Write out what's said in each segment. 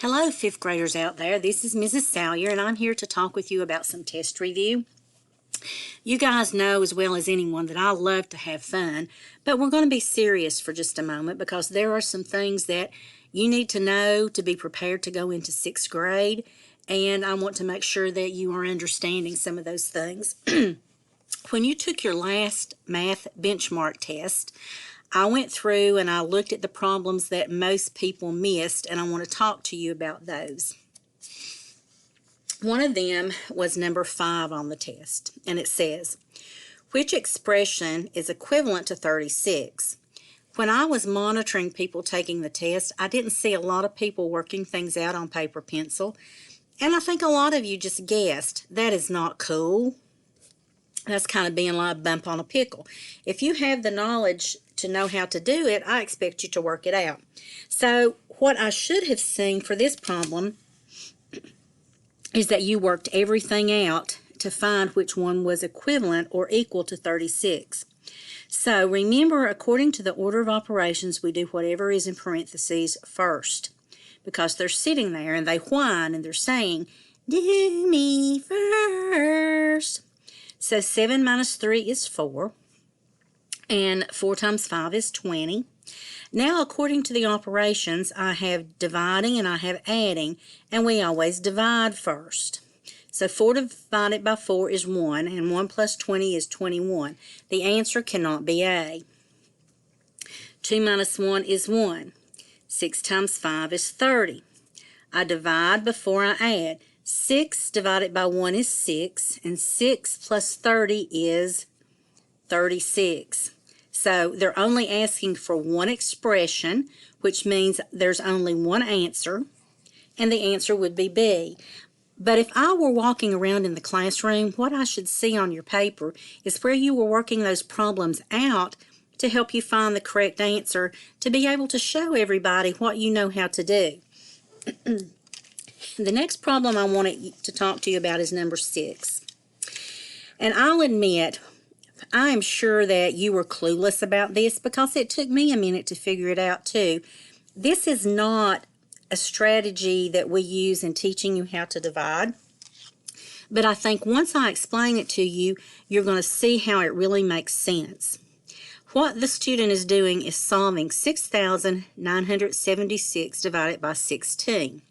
Hello, fifth graders out there. This is Mrs. Salyer, and I'm here to talk with you about some test review. You guys know as well as anyone that I love to have fun, but we're going to be serious for just a moment because there are some things that you need to know to be prepared to go into sixth grade, and I want to make sure that you are understanding some of those things. When you took your last math benchmark test, I went through and I looked at the problems that most people missed, and I want to talk to you about those. One of them was number 5 on the test, and it says, which expression is equivalent to 36? When I was monitoring people taking the test, I didn't see a lot of people working things out on paper pencil, and I think a lot of you just guessed, that is not cool. That's kind of being like a bump on a pickle. If you have the knowledge to know how to do it, I expect you to work it out. So what I should have seen for this problem is that you worked everything out to find which one was equivalent or equal to 36. So remember, according to the order of operations, we do whatever is in parentheses first, because they're sitting there and they whine and they're saying, do me first. So 7 minus 3 is 4, and 4 times 5 is 20. Now, according to the operations, I have dividing and I have adding, and we always divide first. So 4 divided by 4 is 1, and 1 plus 20 is 21. The answer cannot be A. 2 minus 1 is 1. 6 times 5 is 30. I divide before I add. 6 divided by 1 is 6, and 6 plus 30 is 36. So they're only asking for one expression, which means there's only one answer, and the answer would be B. But if I were walking around in the classroom, what I should see on your paper is where you were working those problems out to help you find the correct answer, to be able to show everybody what you know how to do. The next problem I wanted to talk to you about is number 6. And I'll admit, I am sure that you were clueless about this because it took me a minute to figure it out too. This is not a strategy that we use in teaching you how to divide. But I think once I explain it to you, you're going to see how it really makes sense. What the student is doing is solving 6,976 divided by 16.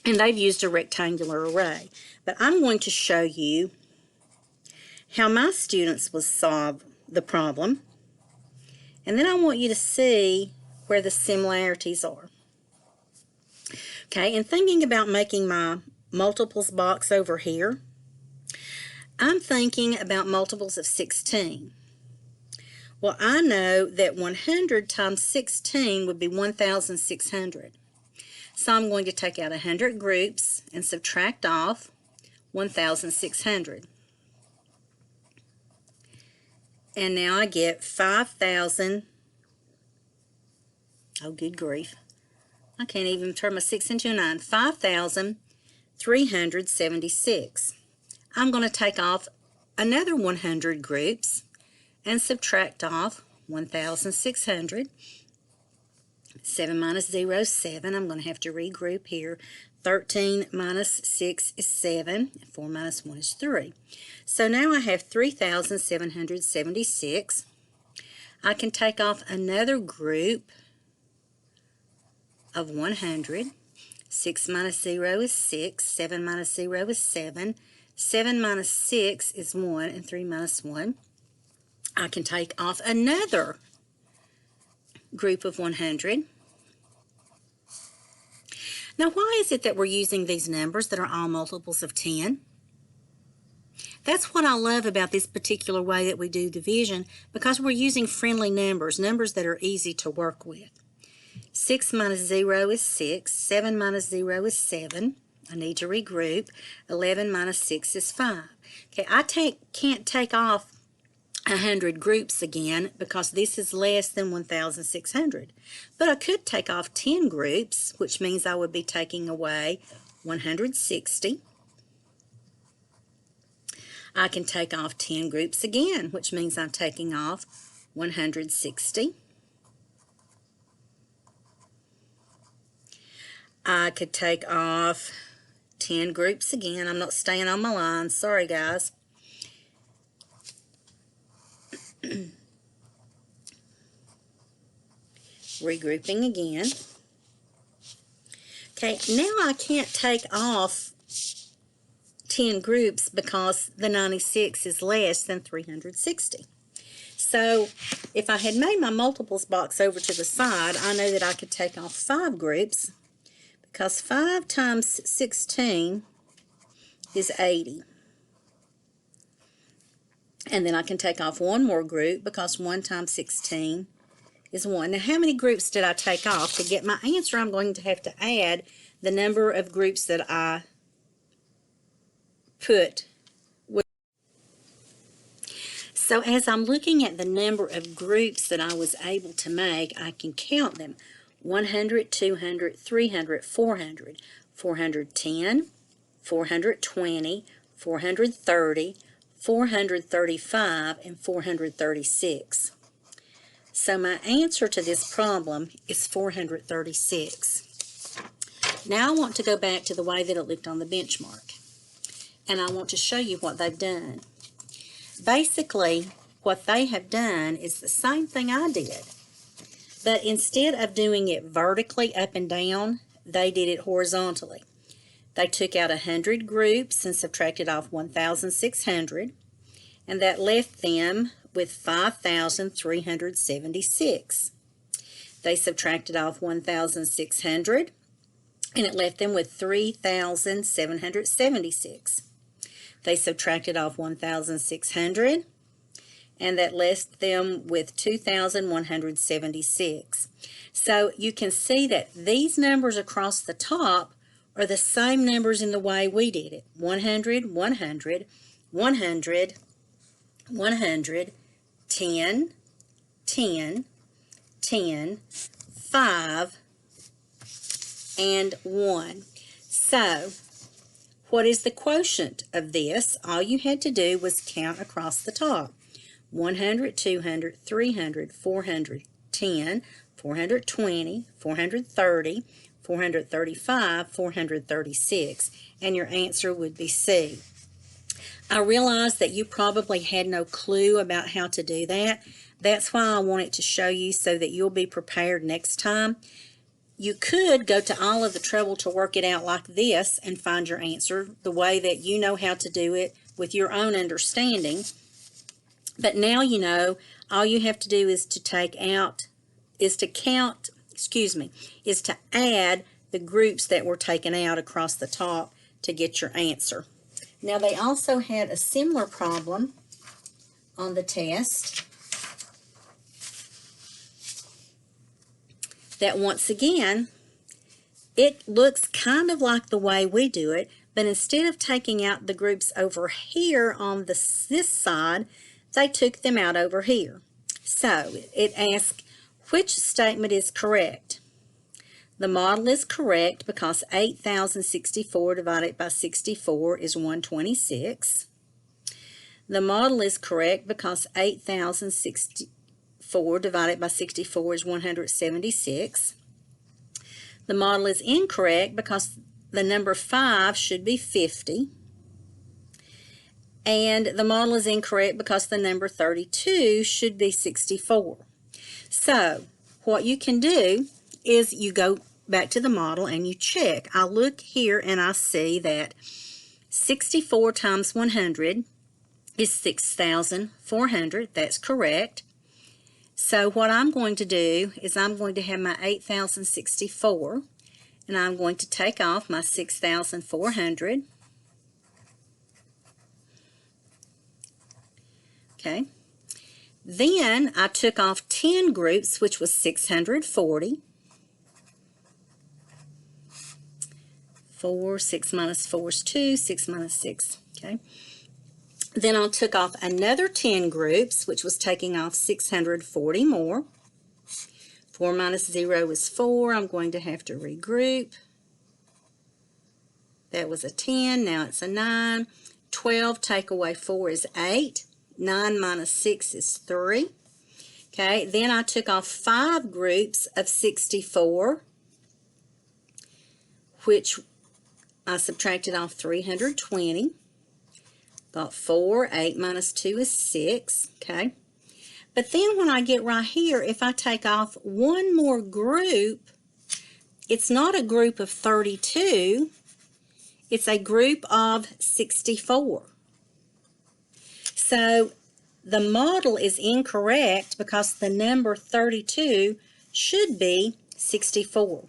And they've used a rectangular array. But I'm going to show you how my students will solve the problem. And then I want you to see where the similarities are. Okay, and thinking about making my multiples box over here, I'm thinking about multiples of 16. Well, I know that 100 times 16 would be 1,600. So I'm going to take out 100 groups and subtract off 1,600. And now I get 5,000. Oh, good grief. I can't even turn my 6 into a 9. 5,376. I'm going to take off another 100 groups and subtract off 1,600. 7 minus 0 is 7. I'm going to have to regroup here. 13 minus 6 is 7. 4 minus 1 is 3. So now I have 3,776. I can take off another group of 100. 6 minus 0 is 6. 7 minus 0 is 7. 7 minus 6 is 1. And 3 minus 1. I can take off another group of 100. Now, why is it that we're using these numbers that are all multiples of 10? That's what I love about this particular way that we do division, because we're using friendly numbers, numbers that are easy to work with. 6 minus 0 is 6. 7 minus 0 is 7. I need to regroup. 11 minus 6 is 5. Okay, I can't take off 100 groups again because this is less than 1,600. But I could take off 10 groups, which means I would be taking away 160. I can take off 10 groups again, which means I'm taking off 160. I could take off 10 groups again. I'm not staying on my line. Sorry, guys. Regrouping again. Okay, now I can't take off 10 groups because the 96 is less than 360. So if I had made my multiples box over to the side, I know that I could take off 5 groups because 5 times 16 is 80. And then I can take off one more group because 1 times 16 is 1. Now, how many groups did I take off? To get my answer, I'm going to have to add the number of groups that I put. So as I'm looking at the number of groups that I was able to make, I can count them. 100, 200, 300, 400, 410, 420, 430, 435, and 436. So my answer to this problem is 436. Now I want to go back to the way that it looked on the benchmark. And I want to show you what they've done. Basically, what they have done is the same thing I did. But instead of doing it vertically up and down, they did it horizontally. They took out 100 groups and subtracted off 1,600, and that left them with 5,376. They subtracted off 1,600, and it left them with 3,776. They subtracted off 1,600, and that left them with 2,176. So you can see that these numbers across the top are the same numbers in the way we did it. 100, 100, 100, 100, 10, 10, 10, 5, and 1. So what is the quotient of this? All you had to do was count across the top. 100, 200, 300, 410, 420, 430, 435, 436, and your answer would be C. I realize that you probably had no clue about how to do that. That's why I wanted to show you so that you'll be prepared next time. You could go to all of the trouble to work it out like this and find your answer the way that you know how to do it with your own understanding. But now you know all you have to do is to add the groups that were taken out across the top to get your answer. Now they also had a similar problem on the test that once again, it looks kind of like the way we do it, but instead of taking out the groups over here on this side, they took them out over here. So it asks, which statement is correct? The model is correct because 8,064 divided by 64 is 126. The model is correct because 8,064 divided by 64 is 176. The model is incorrect because the number 5 should be 50. And the model is incorrect because the number 32 should be 64. So what you can do is you go back to the model and you check. I look here and I see that 64 times 100 is 6,400. That's correct. So what I'm going to do is I'm going to have my 8,064 and I'm going to take off my 6,400. Okay. Then I took off 10 groups, which was 640. 4, 6 minus 4 is 2, 6 minus 6. Okay. Then I took off another 10 groups, which was taking off 640 more. 4 minus 0 is 4. I'm going to have to regroup. That was a 10. Now it's a 9. 12 take away 4 is 8. 9 minus 6 is 3. Okay, then I took off 5 groups of 64. which I subtracted off 320. Got 4. 8 minus 2 is 6. Okay. But then when I get right here, if I take off one more group, it's not a group of 32. It's a group of 64. So the model is incorrect because the number 32 should be 64.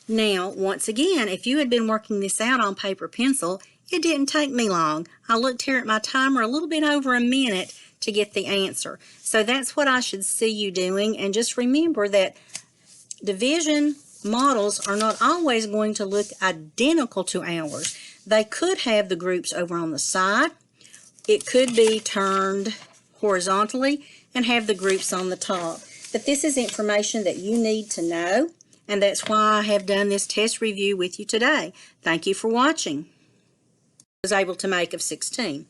Now, once again, if you had been working this out on paper pencil, it didn't take me long. I looked here at my timer a little bit over a minute to get the answer. So that's what I should see you doing. And just remember that division models are not always going to look identical to ours. They could have the groups over on the side. It could be turned horizontally and have the groups on the top. But this is information that you need to know, and that's why I have done this test review with you today. Thank you for watching. I was able to make of 16.